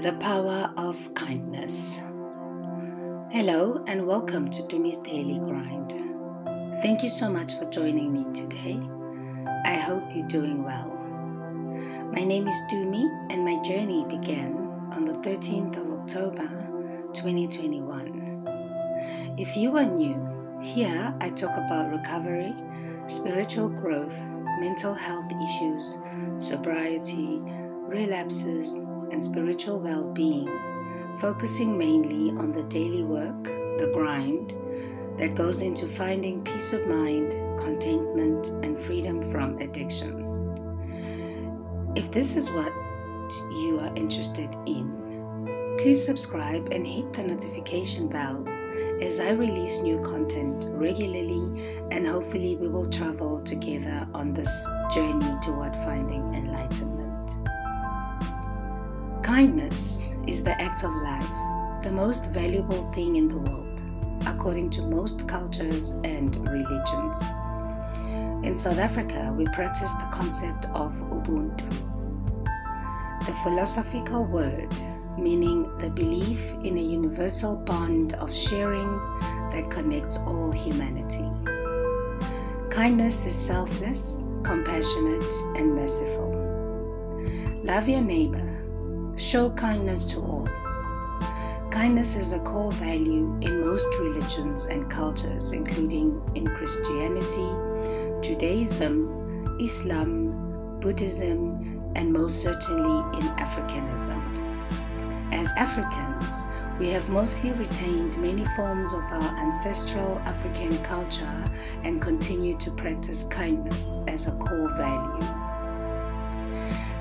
The power of kindness. Hello and welcome to Dumi's Daily Grind. Thank you so much for joining me today. I hope you're doing well. My name is Dumi and my journey began on the 13th of October 2021. If you are new, here I talk about recovery, spiritual growth, mental health issues, sobriety, relapses, and spiritual well-being, focusing mainly on the daily work, the grind, that goes into finding peace of mind, contentment, and freedom from addiction. If this is what you are interested in, please subscribe and hit the notification bell as I release new content regularly, and hopefully we will travel together on this journey toward finding enlightenment. Kindness is the act of life, the most valuable thing in the world, according to most cultures and religions. In South Africa, we practice the concept of ubuntu, the philosophical word meaning the belief in a universal bond of sharing that connects all humanity. Kindness is selfless, compassionate, and merciful. Love your neighbor. Show kindness to all. Kindness is a core value in most religions and cultures, including in Christianity, Judaism, Islam, Buddhism, and most certainly in Africanism. As Africans, we have mostly retained many forms of our ancestral African culture and continue to practice kindness as a core value.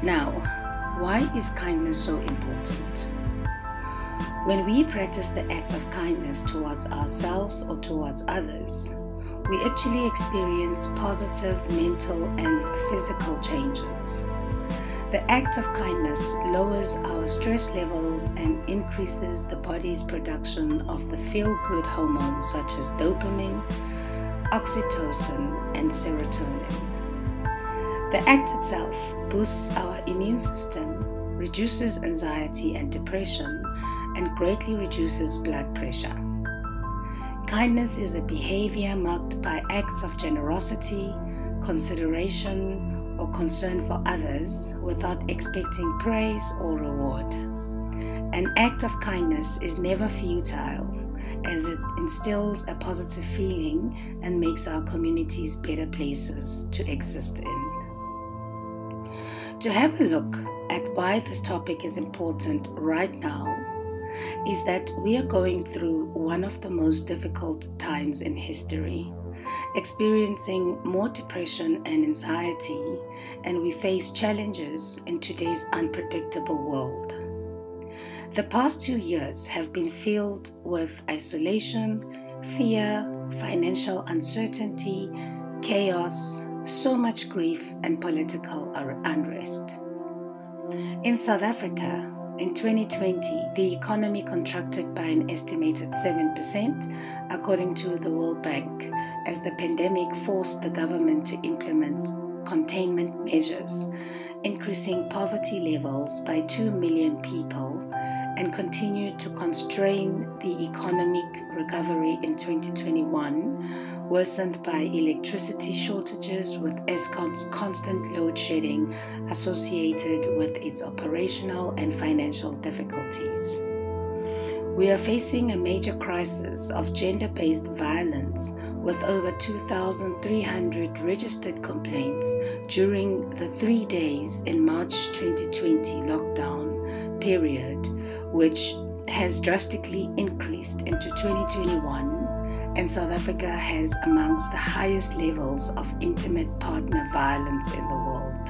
Now, why is kindness so important? When we practice the act of kindness towards ourselves or towards others, we actually experience positive mental and physical changes. The act of kindness lowers our stress levels and increases the body's production of the feel-good hormones such as dopamine, oxytocin, and serotonin. The act itself boosts our immune system, reduces anxiety and depression, and greatly reduces blood pressure. Kindness is a behavior marked by acts of generosity, consideration, or concern for others without expecting praise or reward. An act of kindness is never futile, as it instills a positive feeling and makes our communities better places to exist in. To have a look at why this topic is important right now is that we are going through one of the most difficult times in history, experiencing more depression and anxiety, and we face challenges in today's unpredictable world. The past 2 years have been filled with isolation, fear, financial uncertainty, chaos, so much grief, and political unrest. In South Africa, in 2020, the economy contracted by an estimated 7%, according to the World Bank, as the pandemic forced the government to implement containment measures, increasing poverty levels by 2 million people, and continued to constrain the economic recovery in 2021, worsened by electricity shortages with Eskom's constant load shedding associated with its operational and financial difficulties. We are facing a major crisis of gender-based violence with over 2,300 registered complaints during the 3 days in March 2020 lockdown period, which has drastically increased into 2021, and South Africa has amongst the highest levels of intimate partner violence in the world.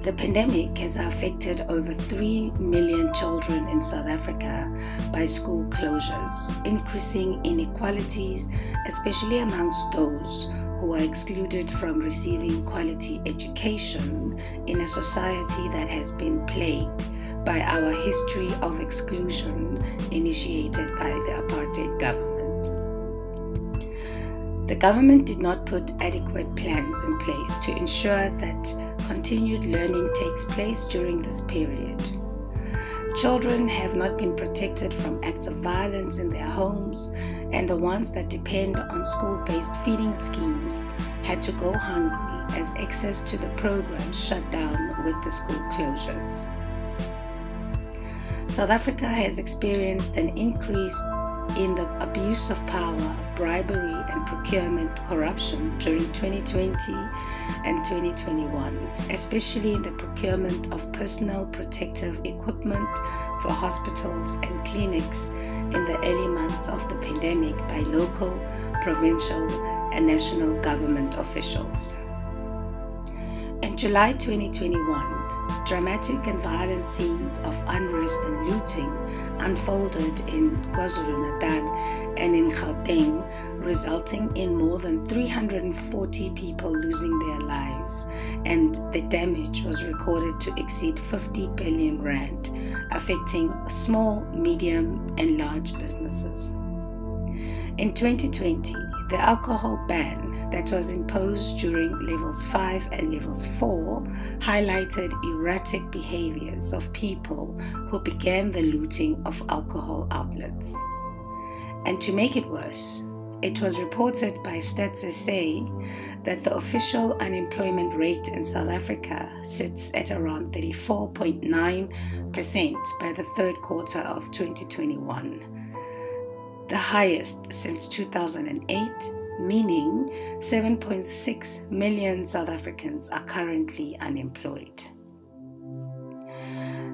The pandemic has affected over 3 million children in South Africa by school closures, increasing inequalities, especially amongst those who are excluded from receiving quality education in a society that has been plagued by our history of exclusion initiated by the apartheid government. The government did not put adequate plans in place to ensure that continued learning takes place during this period. Children have not been protected from acts of violence in their homes, and the ones that depend on school-based feeding schemes had to go hungry as access to the program shut down with the school closures. South Africa has experienced an increase in the abuse of power, bribery, and procurement corruption during 2020 and 2021, especially in the procurement of personal protective equipment for hospitals and clinics in the early months of the pandemic by local, provincial, and national government officials. In July 2021, dramatic and violent scenes of unrest and looting unfolded in KwaZulu-Natal and in Gauteng, resulting in more than 340 people losing their lives, and the damage was recorded to exceed 50 billion rand, affecting small, medium, and large businesses. In 2020, the alcohol ban that was imposed during levels 5 and levels 4 highlighted erratic behaviors of people who began the looting of alcohol outlets. And to make it worse, it was reported by Stats SA that the official unemployment rate in South Africa sits at around 34.9% by the third quarter of 2021, the highest since 2008, meaning 7.6 million South Africans are currently unemployed.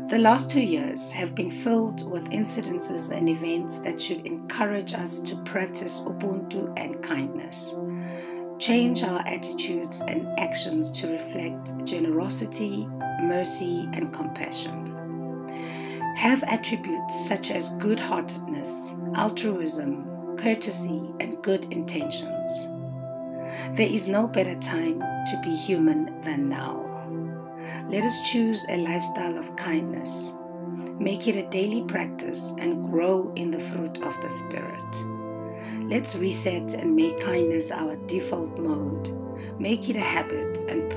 The last 2 years have been filled with incidences and events that should encourage us to practice ubuntu and kindness, change our attitudes and actions to reflect generosity, mercy, and compassion. Have attributes such as good-heartedness, altruism, courtesy, and good intentions. There is no better time to be human than now. Let us choose a lifestyle of kindness, make it a daily practice, and grow in the fruit of the Spirit. Let's reset and make kindness our default mode, make it a habit, and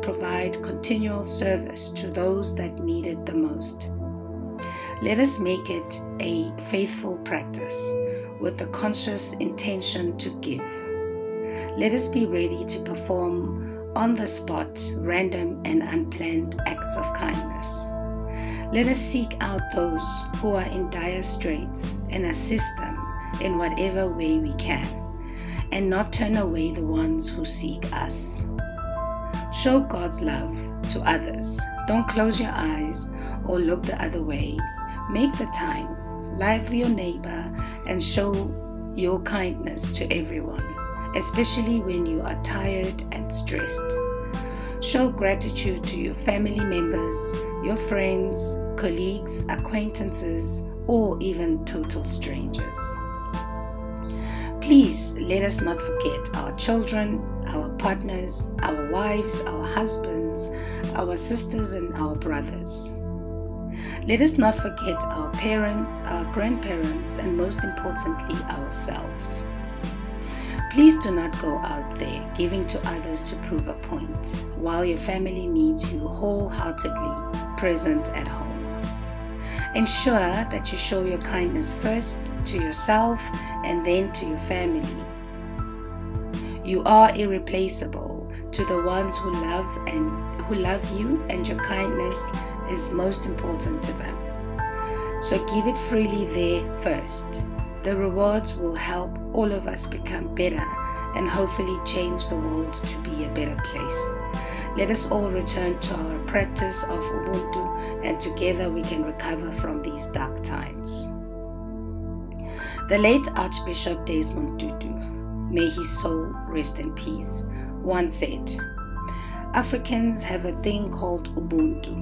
provide continual service to those that need it the most. Let us make it a faithful practice with the conscious intention to give. Let us be ready to perform on the spot random and unplanned acts of kindness. Let us seek out those who are in dire straits and assist them in whatever way we can, and not turn away the ones who seek us. Show God's love to others. Don't close your eyes or look the other way. Make the time, love your neighbor, and show your kindness to everyone, especially when you are tired and stressed. Show gratitude to your family members, your friends, colleagues, acquaintances, or even total strangers. Please let us not forget our children, our partners, our wives, our husbands, our sisters, and our brothers. Let us not forget our parents, our grandparents, and most importantly, ourselves. Please do not go out there giving to others to prove a point, while your family needs you wholeheartedly present at home. Ensure that you show your kindness first to yourself and then to your family. You are irreplaceable to the ones who love you, and your kindness is most important to them. So give it freely there first. The rewards will help all of us become better and hopefully change the world to be a better place. Let us all return to our practice of ubuntu, and together we can recover from these dark times. The late Archbishop Desmond Tutu, may his soul rest in peace, once said, Africans have a thing called ubuntu.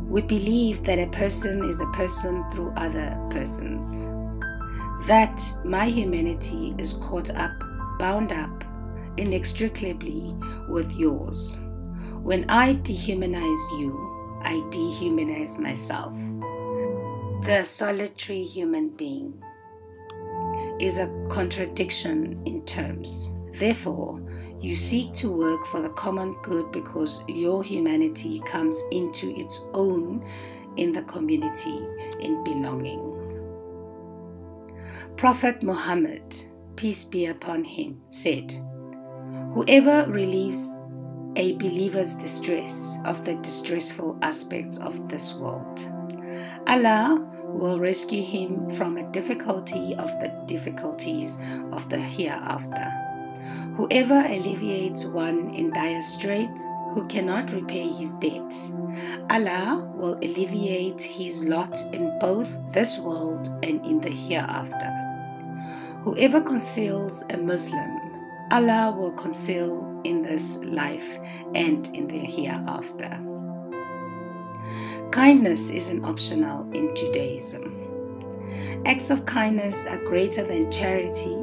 We believe that a person is a person through other persons. That my humanity is caught up, bound up, inextricably with yours. When I dehumanize you, I dehumanize myself. The solitary human being is a contradiction in terms. Therefore, you seek to work for the common good because your humanity comes into its own in the community, in belonging. Prophet Muhammad, peace be upon him, said, "Whoever relieves a believer's distress of the distressful aspects of this world, Allah will rescue him from a difficulty of the difficulties of the hereafter. Whoever alleviates one in dire straits who cannot repay his debt, Allah will alleviate his lot in both this world and in the hereafter. Whoever conceals a Muslim, Allah will conceal in this life and in the hereafter." Kindness isn't optional in Judaism. Acts of kindness are greater than charity,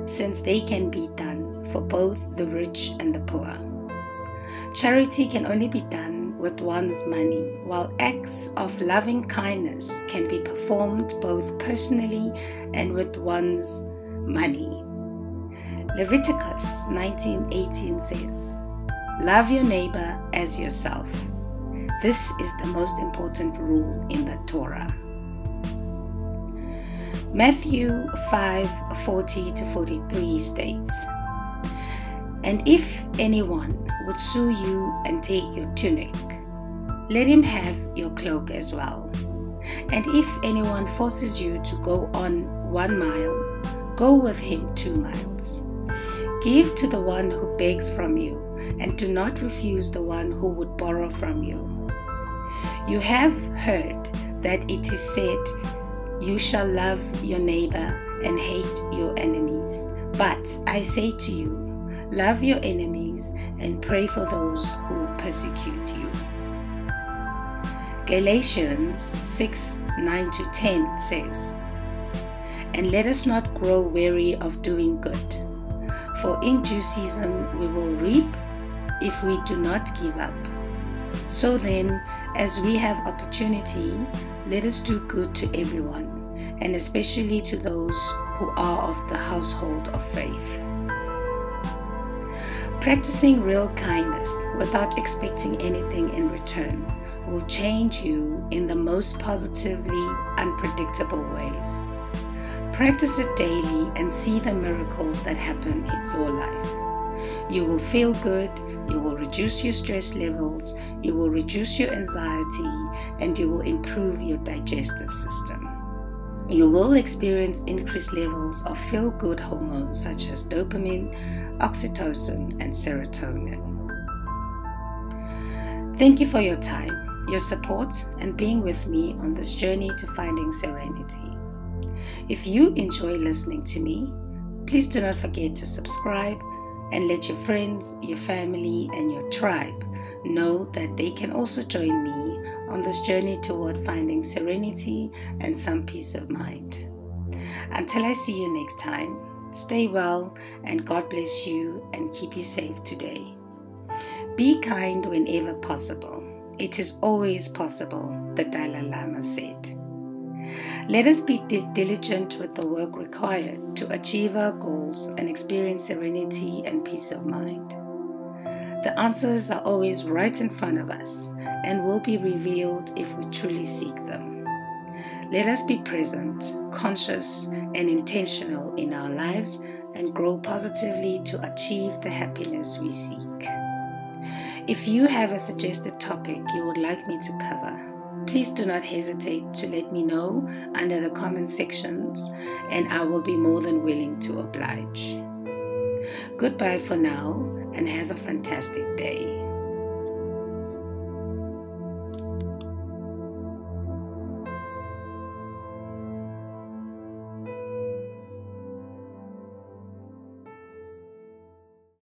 since they can be done for both the rich and the poor. Charity can only be done with one's money, while acts of loving kindness can be performed both personally and with one's money. Leviticus 19:18 says, "Love your neighbor as yourself." This is the most important rule in the Torah. Matthew 5:40-43 states, "And if anyone would sue you and take your tunic, let him have your cloak as well. And if anyone forces you to go on 1 mile, go with him 2 miles. Give to the one who begs from you, and do not refuse the one who would borrow from you. You have heard that it is said, 'You shall love your neighbor and hate your enemies.' But I say to you, love your enemies and pray for those who persecute you." Galatians 6:9-10 says, "And let us not grow weary of doing good, for in due season we will reap if we do not give up. So then, as we have opportunity, let us do good to everyone, and especially to those who are of the household of faith." Practicing real kindness without expecting anything in return will change you in the most positively unpredictable ways. Practice it daily and see the miracles that happen in your life. You will feel good, you will reduce your stress levels, you will reduce your anxiety, and you will improve your digestive system. You will experience increased levels of feel-good hormones such as dopamine, oxytocin, and serotonin. Thank you for your time, your support, and being with me on this journey to finding serenity. If you enjoy listening to me, please do not forget to subscribe and let your friends, your family, and your tribe know that they can also join me on this journey toward finding serenity and some peace of mind. Until I see you next time, stay well and God bless you and keep you safe today. Be kind whenever possible. It is always possible, the Dalai Lama said. Let us be diligent with the work required to achieve our goals and experience serenity and peace of mind. The answers are always right in front of us and will be revealed if we truly seek them. Let us be present, conscious, and intentional in our lives and grow positively to achieve the happiness we seek. If you have a suggested topic you would like me to cover, please do not hesitate to let me know under the comment sections, and I will be more than willing to oblige. Goodbye for now, and have a fantastic day.